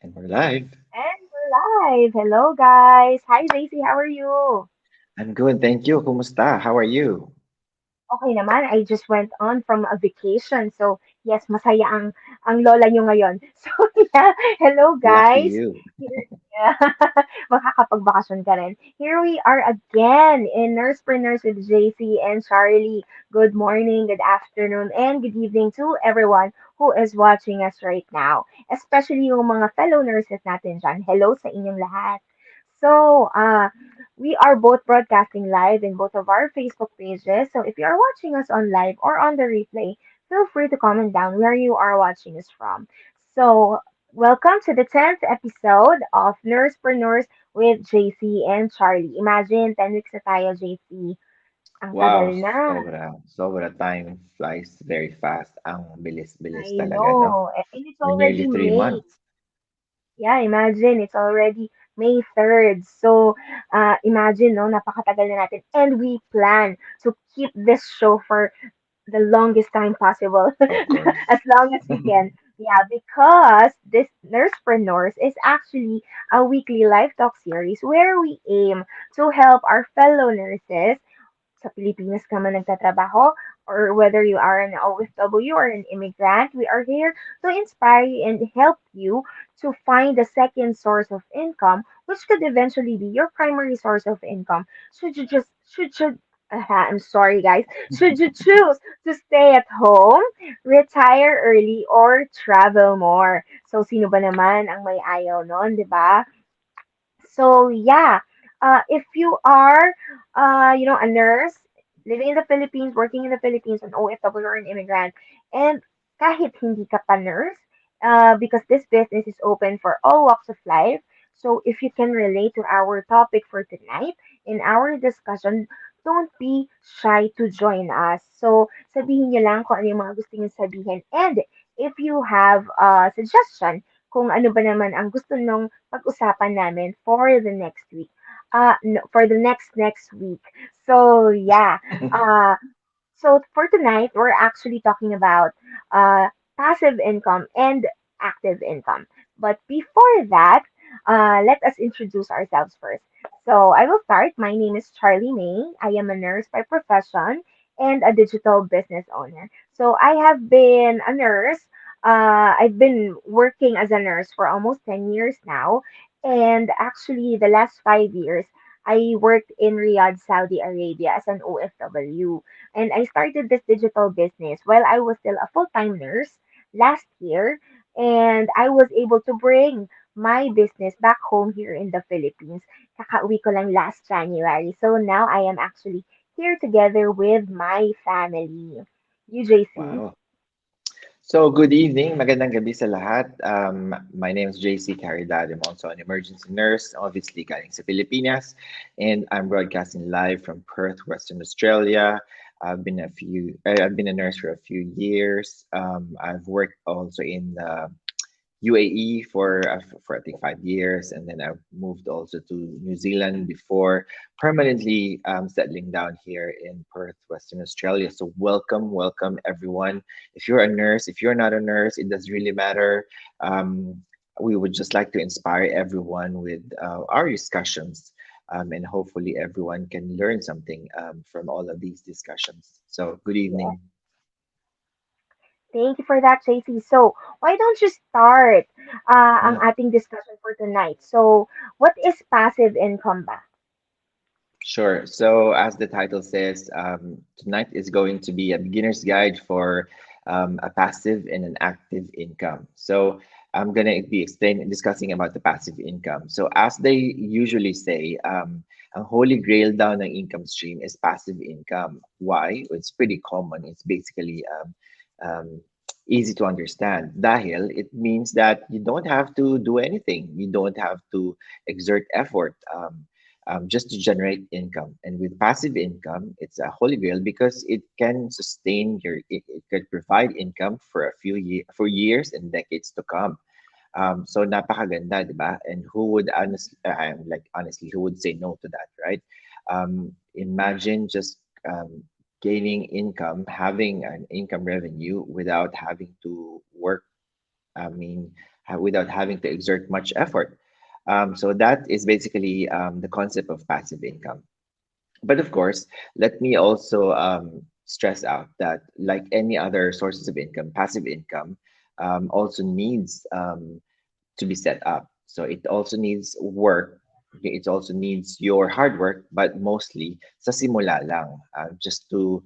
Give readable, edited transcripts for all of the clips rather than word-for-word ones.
And we're live. And we're live. Hello, guys. Hi, Daisy. How are you? I'm good, thank you. Kumusta? How are you? Okay naman. I just went on from a vacation. So, yes, masaya ang lola nyo ngayon. So, yeah. Hello, Lucky guys. you. Here, yeah. Makakapagbakasyon ka rin. Here we are again in Nursepreneurs with JC and Charlie. Good morning, good afternoon, and good evening to everyone who is watching us right now. Especially yung mga fellow nurses natin dyan. Hello sa inyong lahat. So, we are both broadcasting live in both of our Facebook pages. So, if you are watching us on live or on the replay, feel free to comment down where you are watching us from. So, welcome to the 10th episode of Nursepreneurs with JC and Charlie. Imagine, 10 weeks na tayo, JC. Ang Wow, tagal na. sobra time flies very fast. Ang bilis-bilis I talaga, no? know. And it's We're nearly already three May. months. Yeah, imagine, it's already May 3rd. So, imagine, no, napakatagal na natin. And we plan to keep this show for the longest time possible, Of course. as long as we can. Yeah, because this Nursepreneurs is actually a weekly live talk series where we aim to help our fellow nurses sa Pilipinas ka man nagtatrabaho or whether you are an OFW or an immigrant, we are here to inspire you and help you to find a second source of income, which could eventually be your primary source of income. I'm sorry, guys. Should you choose to stay at home, retire early, or travel more? So, sino ba naman ang may ayaw nun, di ba? So yeah, if you are, a nurse living in the Philippines, working in the Philippines, an OFW or an immigrant, and kahit hindi ka pa nurse, because this business is open for all walks of life. So if you can relate to our topic for tonight in our discussion, don't be shy to join us. So sabihin niyo lang kung ano yung mga gusto niyo sabihin. And if you have a suggestion kung ano ba naman ang gusto nung pag-usapan namin for the next week. No, for the next week. So yeah. Uh so for tonight we're actually talking about passive income and active income. But before that, let us introduce ourselves first. So I will start. My name is Charlie May. I am a nurse by profession and a digital business owner. So I have been a nurse. I've been working as a nurse for almost 10 years now. And actually, the last 5 years, I worked in Riyadh, Saudi Arabia as an OFW. And I started this digital business while I was still a full-time nurse last year. And I was able to bring my business back home here in the Philippines. Kakauwi ko lang last January. So now I am actually here together with my family. UJC. Wow. So, good evening. Magandang gabi sa lahat. My name is JC Caridad. I'm also an emergency nurse, obviously galing sa Pilipinas, and I'm broadcasting live from Perth, Western Australia. I've been a nurse for a few years. I've worked also in UAE for I think 5 years, and then I moved also to New Zealand before permanently settling down here in Perth, Western Australia. So welcome everyone. If you're a nurse, if you're not a nurse, it doesn't really matter. We would just like to inspire everyone with our discussions. And hopefully everyone can learn something from all of these discussions. So good Yes. evening. Thank you for that, JC. So, why don't you start ang Mm. ating discussion for tonight? So, what is passive income ba? Sure. So, as the title says, tonight is going to be a beginner's guide for a passive and an active income. So, I'm going to be discussing about the passive income. So, as they usually say, ang holy grail down ng income stream is passive income. Why? It's pretty common. It's basically um, easy to understand. Dahil it means that you don't have to do anything. You don't have to exert effort. Just to generate income. And with passive income, it's a holy grail because it can sustain it could provide income for for years and decades to come. So napakaganda, di ba? And who would honestly, who would say no to that, right? Imagine just gaining income, having an income revenue without having to work I mean, without having to exert much effort. So that is basically the concept of passive income. But of course, let me also stress out that, like any other sources of income, passive income also needs to be set up. So it also needs work. It also needs your hard work, but mostly sa simula lang, just to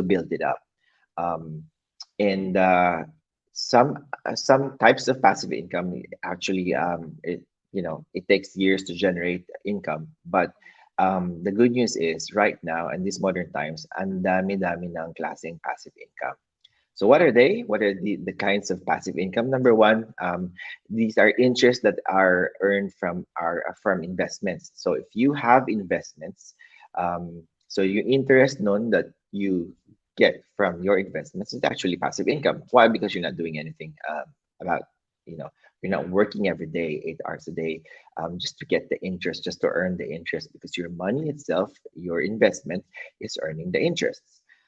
build it up. Um, and some types of passive income actually it takes years to generate income, but the good news is right now in these modern times, ang dami-dami ng klaseng passive income. So what are they? What are the kinds of passive income? Number one, these are interests that are earned from investments. So if you have investments, so your interest known that you get from your investments is actually passive income. Why? Because you're not doing anything about, you know, you're not working every day, 8 hours a day, just to get the interest, just to earn the interest, because your money itself, your investment, is earning the interest.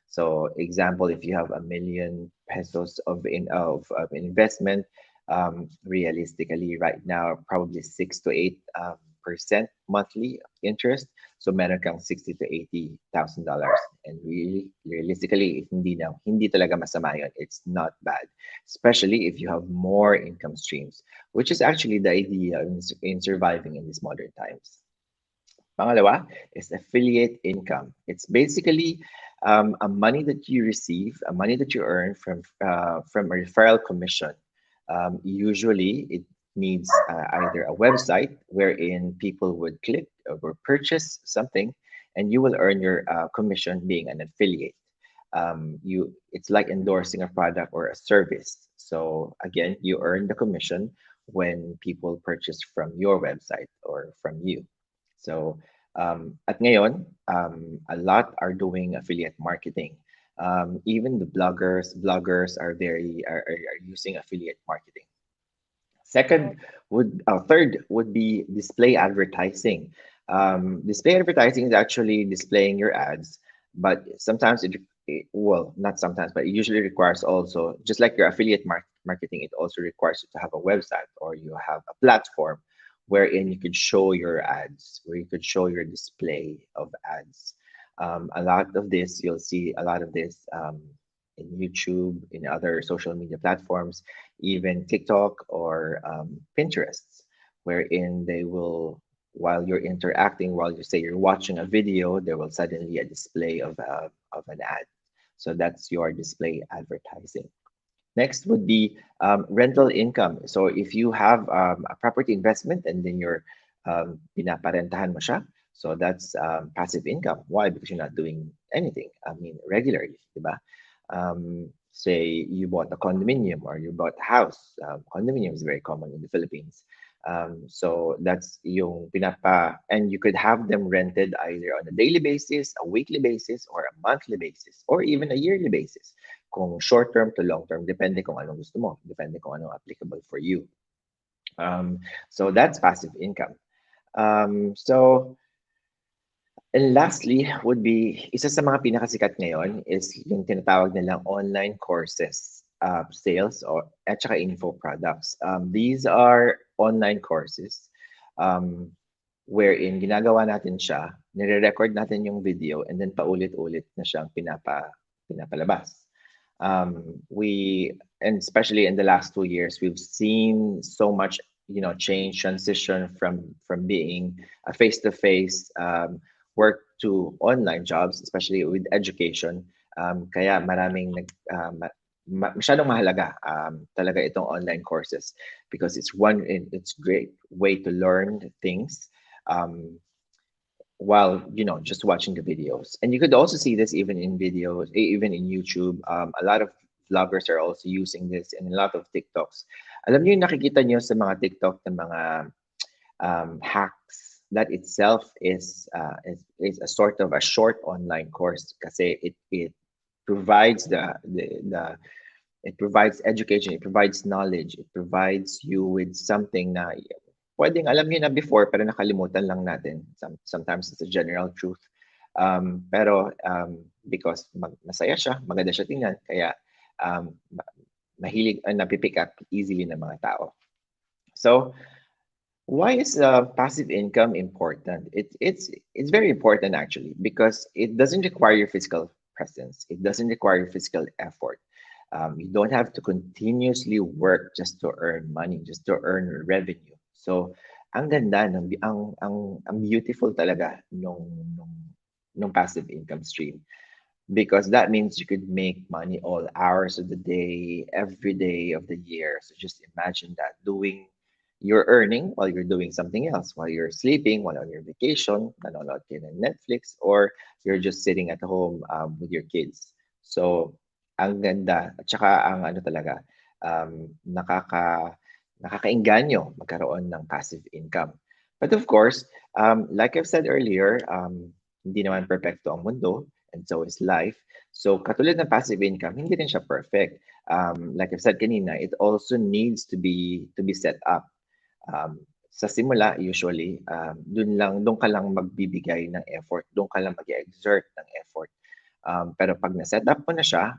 So, example, if you have 1 million pesos of investment, realistically, right now, probably 6 to 8 percent monthly interest. So, meron kang 60 to 80 thousand dollars, and really, realistically, if hindi talaga masama yun. It's not bad, especially if you have more income streams, which is actually the idea in surviving in these modern times. Pangalawa is affiliate income. It's basically a money that you receive, a money that you earn from a referral commission. Usually, it needs either a website wherein people would click or purchase something, and you will earn your commission being an affiliate. It's like endorsing a product or a service. So again, you earn the commission when people purchase from your website or from you. So at ngayon, a lot are doing affiliate marketing. Even the bloggers are using affiliate marketing. Third would be display advertising. Display advertising is actually displaying your ads, but sometimes well, not sometimes, but it usually requires also, just like your affiliate marketing, it also requires you to have a website or you have a platform wherein you could show your ads, where you could show your display of ads. A lot of this, you'll see a lot of this in YouTube, in other social media platforms, even TikTok or Pinterest, wherein they will, while you're interacting, while you say you're watching a video, there will suddenly a display of an ad. So that's your display advertising. Next would be rental income. So if you have a property investment and then you're pinaparentahan mo siya, so that's passive income. Why? Because you're not doing anything. I mean, regularly, diba? Say you bought a condominium or you bought a house. Condominium is very common in the Philippines. So that's yung pinapa, and you could have them rented either on a daily basis, a weekly basis, or a monthly basis, or even a yearly basis. Kung short term to long term, depende kung anong gusto mo, depende kung anong applicable for you. So that's passive income. So and lastly would be, isa sa mga pinakasikat ngayon is yung tinatawag nilang online courses, sales or at saka info products. These are online courses wherein ginagawa natin siya, nire-record natin yung video and then paulit-ulit na siyang pinapalabas. We, and especially in the last 2 years, we've seen so much, change, transition from being a face-to-face work to online jobs, especially with education. Kaya maraming masyadong mahalaga talaga itong online courses, because it's great way to learn things while just watching the videos. And you could also see this even in videos, even in YouTube. A lot of vloggers are also using this, and a lot of TikToks. Alam niyo yung nakikita niyo sa mga TikTok ng mga hacks, that itself is a sort of a short online course, kasi it provides it provides education, it provides knowledge, it provides you with something na pwedeng alam niyo na before pero nakalimutan lang natin. Sometimes it's a general truth. Pero because masaya siya, maganda siya tingnan, kaya mahilig napipick up easily ng mga tao. So, why is passive income important? It's very important actually because it doesn't require your physical presence. It doesn't require physical effort. You don't have to continuously work just to earn money, just to earn revenue. So, ang ganda ang beautiful talaga nung passive income stream because that means you could make money all hours of the day, every day of the year. So just imagine that doing you're earning while you're doing something else, while you're sleeping, while on your vacation, nanonood ka ng Netflix, or you're just sitting at home with your kids. So, ang ganda. At saka ang ano talaga, nakakainganyo magkaroon ng passive income. But of course, like I've said earlier, hindi naman perfecto ang mundo and so is life. So katulad ng passive income, hindi rin siya perfect. Like I've said kanina, it also needs to be set up. Sa simula, usually, doon ka lang magbibigay ng effort, doon ka lang mag-exert ng effort. Pero pag na-set up mo na siya,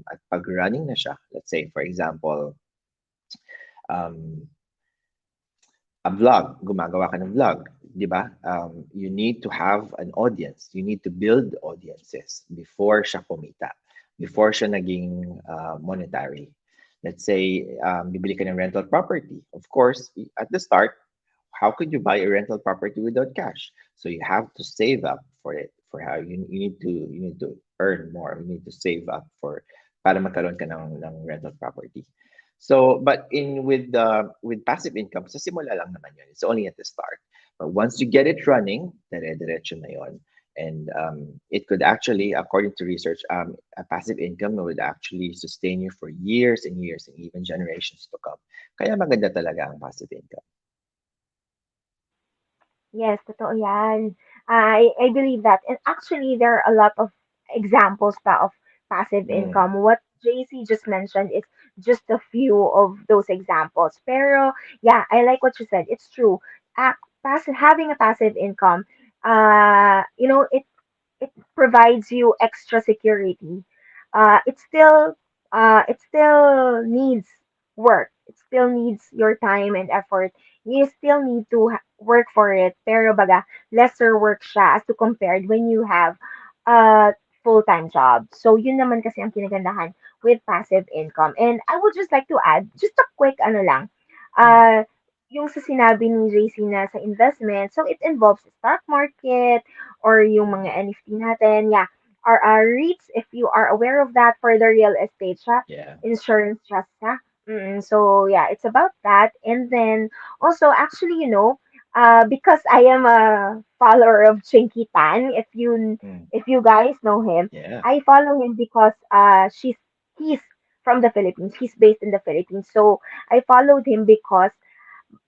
at pag running na siya, let's say, for example, um, a vlog, gumagawa ka ng vlog, 'di ba? You need to have an audience. You need to build audiences before siya kumita, before siya naging monetary. Let's say, bibili ka ng rental property. Of course, at the start, how could you buy a rental property without cash? So you have to save up for it. For how you need to earn more. You need to save up for para magkaroon ka ng rental property. So, but in with passive income, sa simula lang naman yun. It's only at the start. But once you get it running, dire-diretso na yun. And it could actually, according to research, a passive income would actually sustain you for years and years and even generations to come. Kaya maganda talaga ang passive income. Yes, totoo yan. I believe that. And actually, there are a lot of examples pa of passive Mm, income. What JC just mentioned is just a few of those examples. Pero, yeah, I like what you said. It's true. Having a passive income, it provides you extra security. It still needs work. It still needs your time and effort. You still need to work for it. Pero baga, lesser work siya as to compared when you have a full-time job. So yun naman kasi ang kinagandahan with passive income. And I would just like to add, just a quick ano lang, mm, uh, yung sa sinabi ni JC na sa investment, so it involves the stock market, or yung mga NFT natin. Yeah. REITs, if you are aware of that, for the real estate siya, yeah. insurance trust siya. So yeah, it's about that. And then also, actually, because I am a follower of Chinky Tan, Mm, if you guys know him, yeah. I follow him because he's from the Philippines. He's based in the Philippines. So I followed him because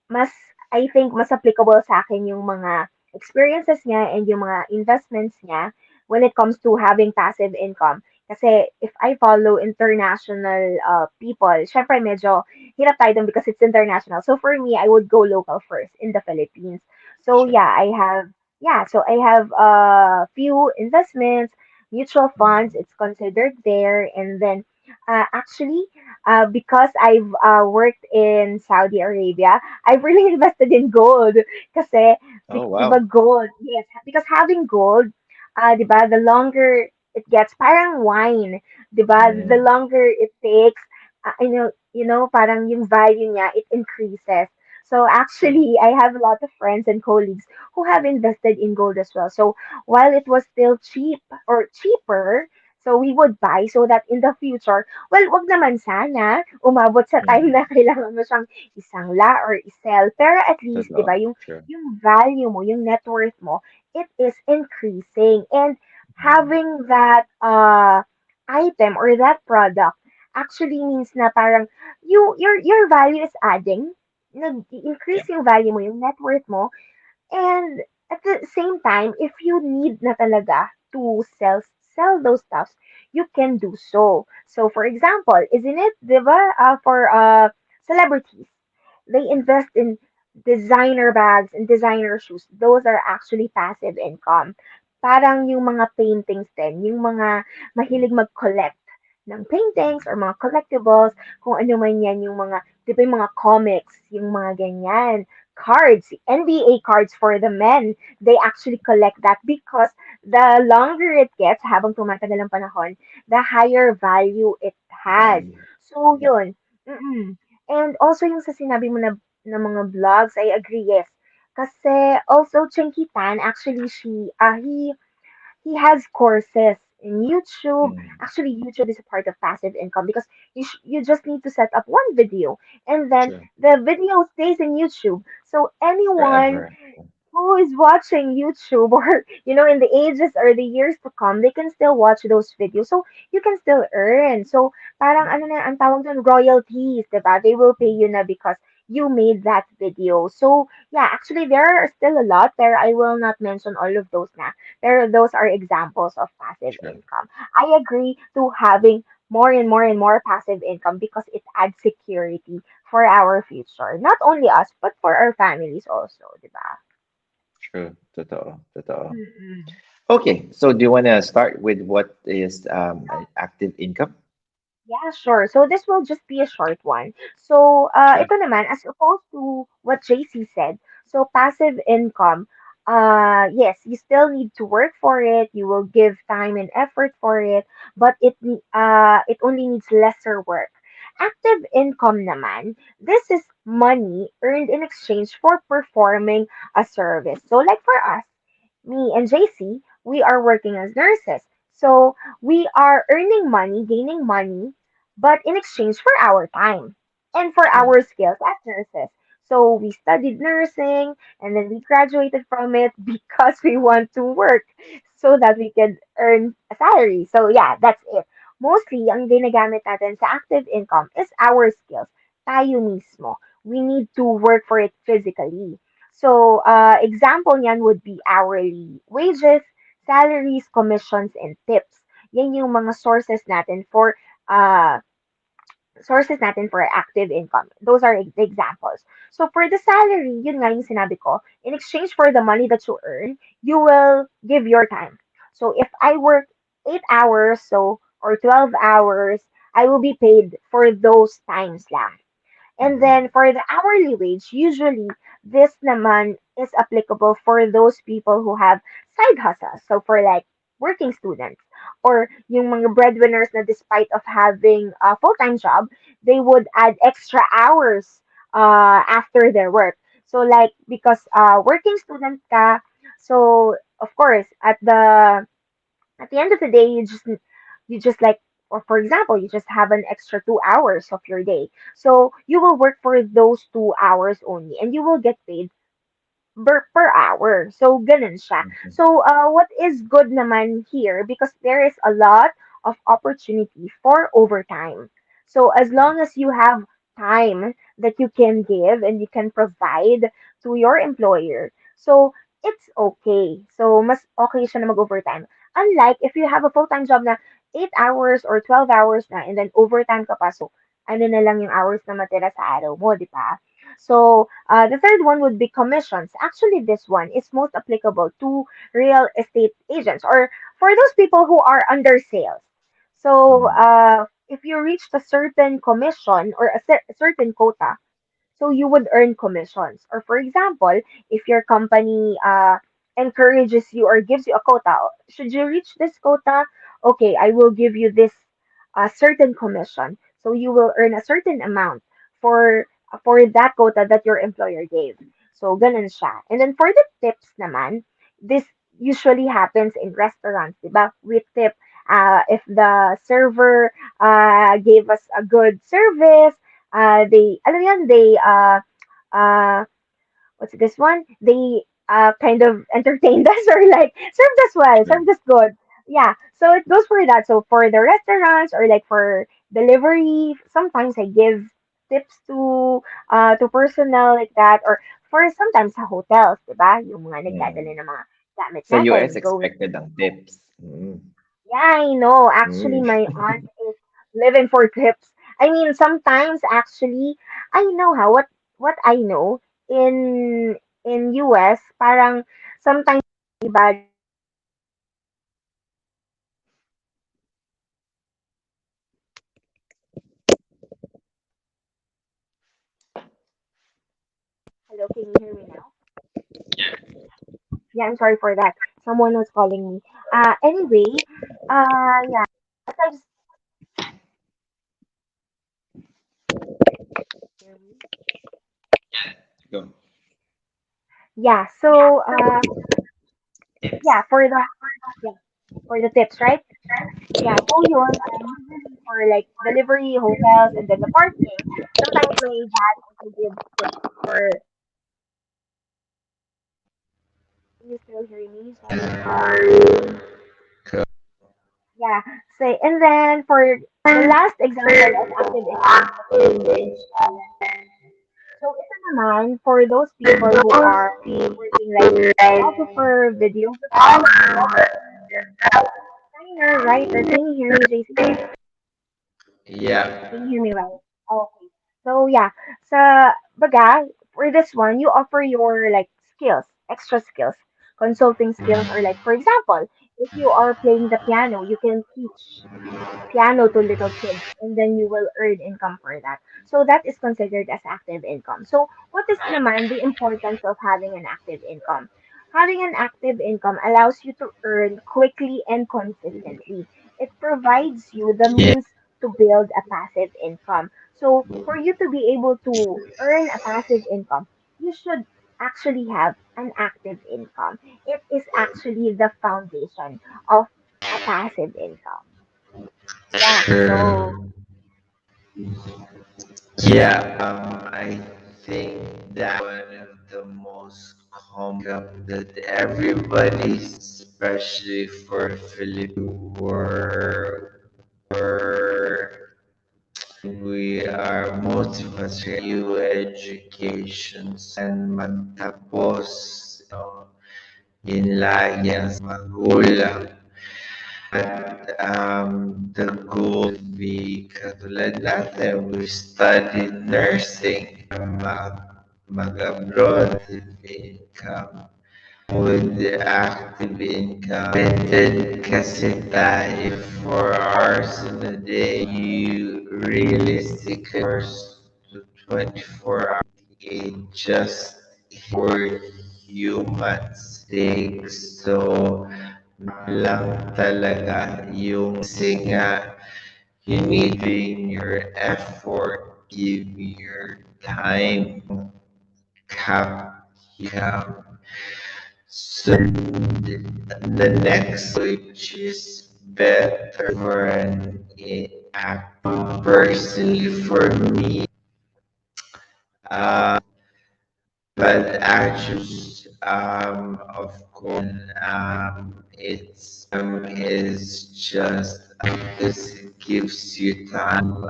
mas I think mas applicable sa akin yung mga experiences niya and yung mga investments niya when it comes to having passive income. Kasi if I follow international people, syempre medyo hirap tayo dun because it's international. So for me, I would go local first in the Philippines. So Sure. I have a few investments, mutual funds, Mm, it's considered there, and then actually, because I've worked in Saudi Arabia, I've really invested in gold. Kasi, oh, di ba wow. gold? Yes, because having gold, di ba, the longer it gets, parang wine, di ba? The Mm, longer it takes, parang yung value niya, it increases. So true. actually, I have a lot of friends and colleagues who have invested in gold as well. So while it was still cheap or cheaper, so we would buy so that in the future, well, wag naman sana umabot sa time na Mm, kailangan mo siyang isangla or isell. Pero at least, di ba, totoo. yung, True. yung value mo, yung net worth mo, it is increasing. And Mm, having that item or that product actually means na parang your value is adding, yeah. nag-increase yung value mo, yung net worth mo, and at the same time, if you need na talaga to sell those stuffs, you can do so. So for example, isn't it, 'di ba, for celebrities, they invest in designer bags and designer shoes. Those are actually passive income. Parang yung mga paintings din, yung mga mahilig mag-collect. ng paintings or mga collectibles, kung ano man yan, yung mga, di ba yung mga comics, yung mga ganyan, cards, NBA cards for the men, they actually collect that because the longer it gets, habang tumatagal ang panahon, the higher value it has. Value. So, Yep. yun. Mm-mm. And also yung sa sinabi mo na mga vlogs, I agree, yes. Kasi also Chinky Tan, actually he has courses in YouTube. Mm. Actually, YouTube is a part of passive income because you just need to set up one video and then True. the video stays in YouTube. So anyone Forever. who is watching YouTube or in the ages or the years to come, they can still watch those videos. So you can still earn. So parang Yep. ano na ang tawag dun, royalties, 'di ba? They will pay Mm. you na because you made that video. So yeah, actually there are still a lot there. I will not mention all of those na. Those are examples of passive True. income. I agree to having more and more and more passive income because it adds security for our future. Not only us, but for our families also, 'di ba? True. Totoo. Totoo. Mm-mm. Okay. So do you want to start with what is an active income? Yeah, sure. So this will just be a short one. So, Sure. ito naman, as opposed to what JC said, so passive income, yes, you still need to work for it. You will give time and effort for it, but it only needs lesser work. Active income naman, this is money earned in exchange for performing a service. So, like for us, me and JC, we are working as nurses. So we are earning money, gaining money, but in exchange for our time and for True. our skills as nurses. So we studied nursing and then we graduated from it because we want to work so that we can earn a salary. So yeah, that's it. Mostly, ang ginagamit natin sa active income is our skills. Tayo mismo. We need to work for it physically. So, example niyan would be hourly wages, salaries, commissions, and tips. Yan yung mga uh, sources natin for active income. Those are the examples. So, for the salary, yun nga yung sinabi ko, in exchange for the money that you earn, you will give your time. So, if I work 8 hours, or 12 hours, I will be paid for those times lang. And Mm-hmm. then for the hourly wage, usually this naman is applicable for those people who have side hustles. So for like working students or yung mga breadwinners na despite of having a full-time job, they would add extra hours after their work. So like because working student ka, so of course at the end of the day, you just like, or for example, you just have an extra 2 hours of your day. So you will work for those 2 hours only, and you will get paid per hour. So, ganun siya. Mm-hmm. So, what is good naman here, because there is a lot of opportunity for overtime. So, as long as you have time that you can give and you can provide to your employer, so it's okay. So, mas okay siya na mag-overtime. Unlike if you have a full-time job na 8 hours or 12 hours na and then overtime ka pa, so ano na lang yung hours na matira sa araw mo, di ba? So, the third one would be commissions. Actually, this one is most applicable to real estate agents or for those people who are under sales. So, Mm-hmm. if you reach a certain commission or a certain quota, so you would earn commissions. Or for example, if your company encourages you or gives you a quota, should you reach this quota, okay, I will give you this certain commission. So you will earn a certain amount for that quota that your employer gave. So ganun siya. And then for the tips naman, this usually happens in restaurants, diba? We tip if the server gave us a good service, alam mo yun, uh, what's this one? They kind of entertained us or like served us well, Sure. served us good. Yeah, so it goes for that. So for the restaurants or like for delivery, sometimes I give tips to personnel like that or for sometimes sa hotels, 'di ba? Yung mga nagdadala Mm. ng mga gamit Sa natin US going. expected ang tips. Mm. Yeah, I know. Actually, Mm. my aunt is living for tips. I mean, sometimes actually, I know how what I know in US, parang sometimes Hello, can you hear me now? Yeah, I'm sorry for that. Someone was calling me. Anyway, yeah, as I just Go. yeah, so yeah, yeah, for the tips, right? Yeah, so yun, usually for like delivery, hotels, and then the parking. Sometimes my dad also gives tips for. Can you still hear me? Sorry. Go. Yeah. So and then for the last example of active income is language. So ito naman, for those people who are working like photographer, videographer, designer, writer, can you hear me, JC? Yeah. Can you hear me right? Okay. So yeah, so baga, for this one, you offer your like skills, extra skills, consulting skills, or like for example, if you are playing the piano, you can teach piano to little kids and then you will earn income for that. So that is considered as active income. So what is naman the importance of having an active income? Having an active income allows you to earn quickly and consistently. It provides you the Yeah. means to build a passive income. So for you to be able to earn a passive income, you should actually have an active income. It is actually the foundation of a passive income. Yeah, Sure. so Yeah, I think that one of the most common that everybody, especially for Filipino, were we are most of us are new education and matapos, yun lagi ang magulang. But the goal would be katulad natin, we studied nursing, mag-abroad with income. With the active income, limited kasi tayo 4 hours in a day. You realistically to 24 hours it just for humans takes so lang talaga yung singa you need in your effort give your time cap so the next which is better for an app personally for me uh, but actually of course it's is just because it gives you time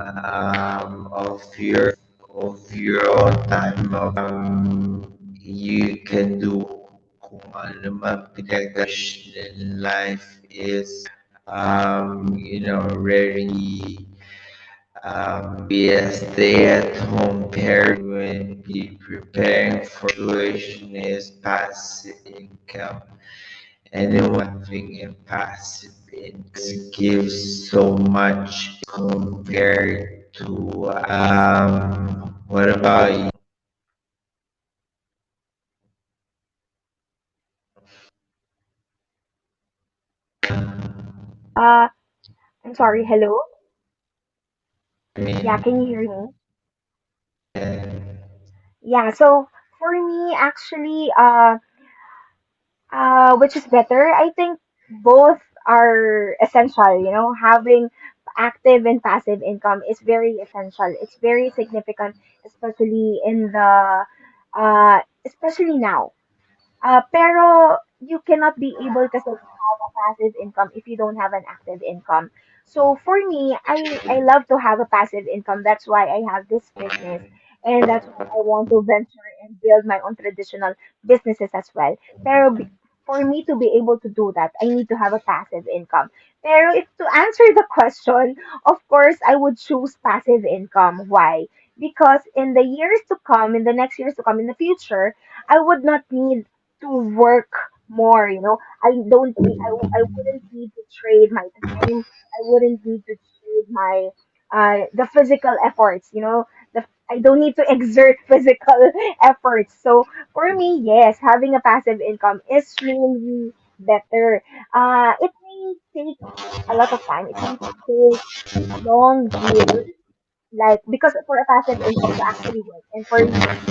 of your own time you can do kung ano man pinag-wish in life is rarely be a stay-at-home parent when be preparing for tuition is passive income. Anyone having a passive income gives so much compared to what about you? uh I'm sorry, hello? I Yeah, can you mean, hear me? uh, Yeah, so for me actually which is better? I think both are essential, having active and passive income is very essential. It's very significant, especially in the especially now. Pero you cannot be able to have a passive income if you don't have an active income. So for me, I love to have a passive income. That's why I have this business, and that's why I want to venture and build my own traditional businesses as well. Pero for me to be able to do that, I need to have a passive income. Pero if to answer the question, of course, I would choose passive income. Why? Because in the years to come, in the next years to come, in the future, I would not need to work more, I wouldn't need to trade my time. I wouldn't need to trade my the physical efforts, I don't need to exert physical efforts. So for me, yes, having a passive income is really better. It may take a lot of time. It may take long years, like because for a passive income to actually work and for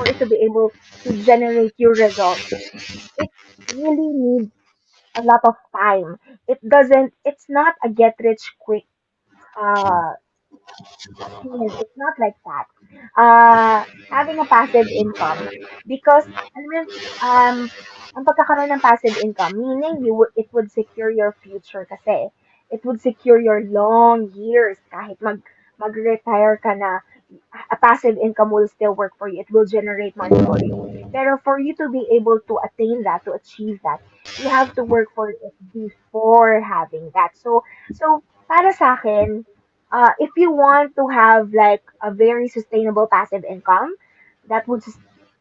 it to be able to generate your results, it really needs a lot of time. It doesn't. It's not a get rich quick uh scheme. It's not like that. Having a passive income because I mean ang pagkakaroon ng passive income meaning it would secure your future kasi it would secure your long years kahit mag-retire ka na, a passive income will still work for you. It will generate money for you. Pero for you to be able to attain that, to achieve that, you have to work for it before having that. So para sa akin, if you want to have like a very sustainable passive income, that would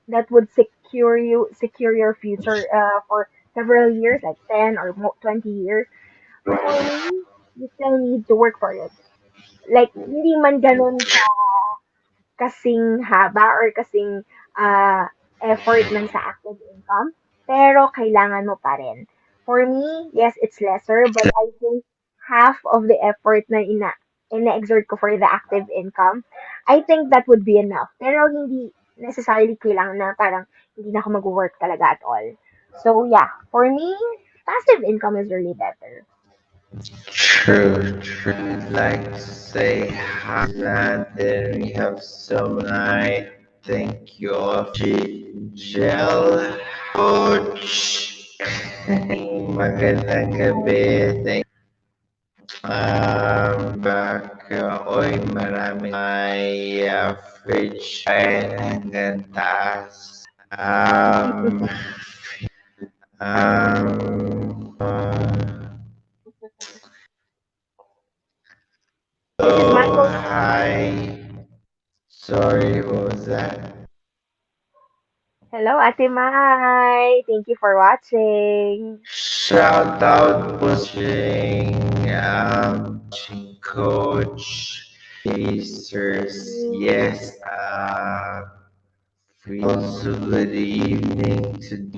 that would secure your future for several years, like 10 or 20 years. For me, you still need to work for it. Like hindi man ganun kasing haba or kasing effort ng sa active income, pero kailangan mo pa rin. For me, yes, it's lesser, but I think half of the effort na ina-exert ko for the active income, I think that would be enough. Pero hindi necessarily kailangan na parang hindi na ako mag-work talaga at all. So yeah, for me, passive income is really better. True, true. I'd like to say hi that we have so nice. Thank you all. Gel Coach. Magandang gabi. Thank baka, oy, maraming may fridge ay hanggang taas. Um, Is oh, Michael hi. Sorry, what was that? Hello, Ate Mai. Thank you for watching. Shout out pushing, coach, pacers, yes, free. Also, good evening to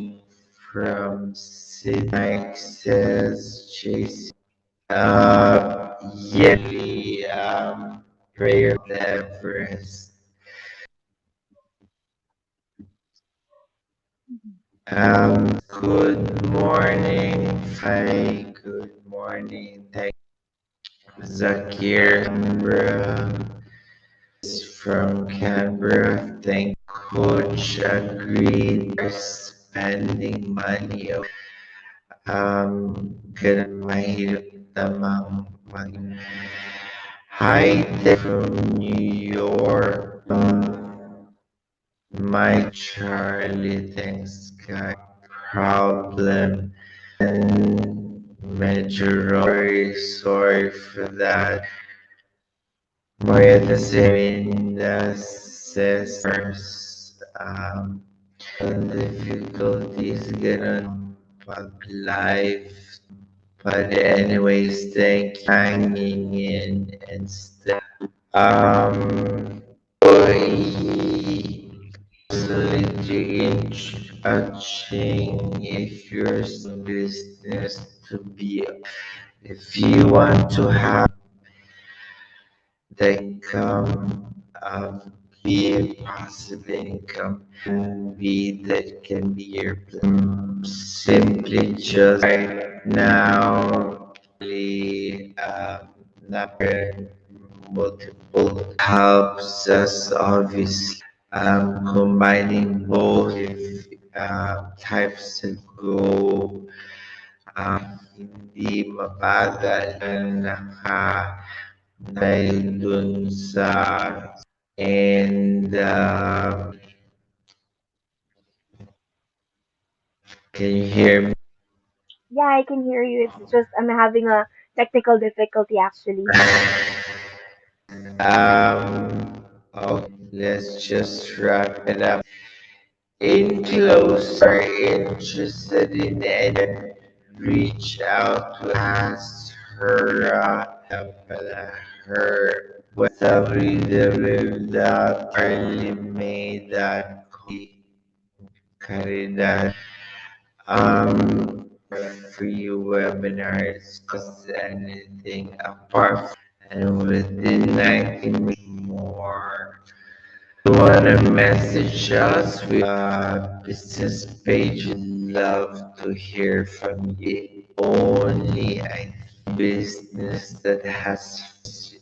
from Sydney, says JC. Yearly, prayer of the Everest. Good morning, Faye. Good morning. Thank Zakir Canberra is from Canberra. Thank Coach. Agreed. Spending money. Ganun mahirap namang mag Hi there from New York. My Charlie, thanks God. Problem and Major, sorry for that. Moeda Serena says difficulties ganun pag live. But anyways, thank you hanging in and stuff. Oy, solidity touching if your business to be if you want to have the income of be a passive income and be that can be your plan. Simply just right now really not multiple helps us obviously combining both types of go hindi mabagal naka dahil dun sa and can you hear me? Yeah, I can hear you. It's just I'm having a technical difficulty actually. Okay, let's just wrap it up. In close, are interested in and reach out to ask her, her www caridad free webinars cost anything apart and within 90 minutes more. You want to message us with a business page? Love to hear from you. Only a business that has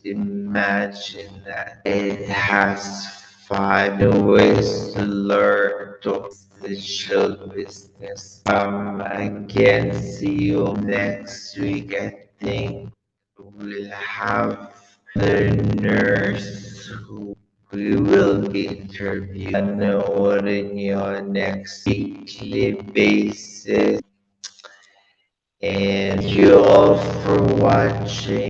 imagine that it has 5 ways to learn to digital business. Again, see you next week. I think we'll have the nurse who we will be interviewing on your next weekly basis. And you all for watching.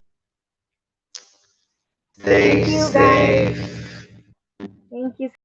Stay Thank you, guys. safe. Thank you